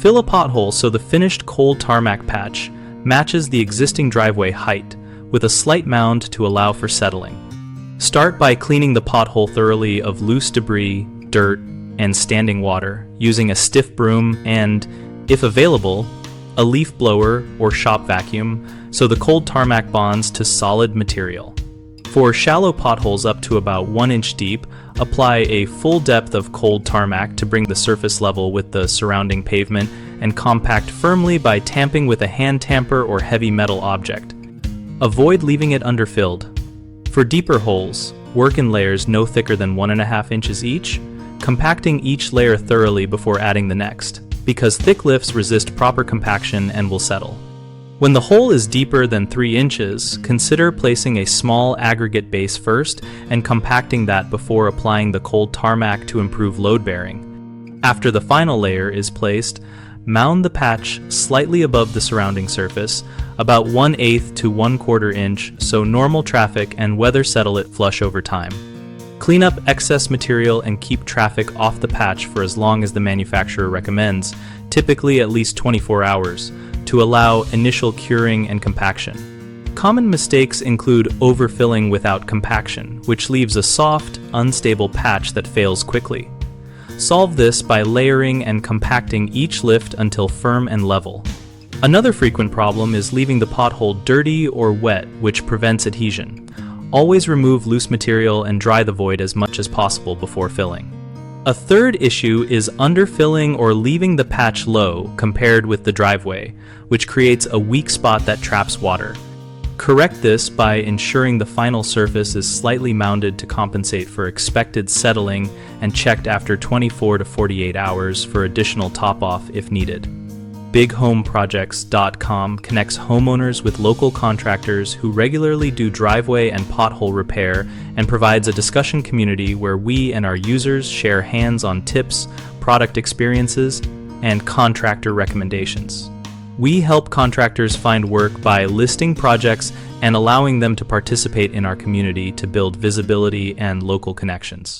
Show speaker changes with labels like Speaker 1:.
Speaker 1: Fill a pothole so the finished cold tarmac patch matches the existing driveway height, with a slight mound to allow for settling. Start by cleaning the pothole thoroughly of loose debris, dirt, and standing water using a stiff broom and, if available, a leaf blower or shop vacuum so the cold tarmac bonds to solid material. For shallow potholes up to about 1 inch deep, apply a full depth of cold tarmac to bring the surface level with the surrounding pavement and compact firmly by tamping with a hand tamper or heavy metal object. Avoid leaving it underfilled. For deeper holes, work in layers no thicker than 1.5 inches each, compacting each layer thoroughly before adding the next, because thick lifts resist proper compaction and will settle. When the hole is deeper than 3 inches, consider placing a small aggregate base first and compacting that before applying the cold tarmac to improve load bearing. After the final layer is placed, mound the patch slightly above the surrounding surface, about 1/8 to 1/4 inch, so normal traffic and weather settle it flush over time. Clean up excess material and keep traffic off the patch for as long as the manufacturer recommends, typically at least 24 hours, to allow initial curing and compaction. Common mistakes include overfilling without compaction, which leaves a soft, unstable patch that fails quickly. Solve this by layering and compacting each lift until firm and level. Another frequent problem is leaving the pothole dirty or wet, which prevents adhesion. Always remove loose material and dry the void as much as possible before filling. A third issue is underfilling or leaving the patch low compared with the driveway, which creates a weak spot that traps water. Correct this by ensuring the final surface is slightly mounded to compensate for expected settling and checked after 24 to 48 hours for additional top-off if needed. BigHomeProjects.com connects homeowners with local contractors who regularly do driveway and pothole repair and provides a discussion community where we and our users share hands-on tips, product experiences, and contractor recommendations. We help contractors find work by listing projects and allowing them to participate in our community to build visibility and local connections.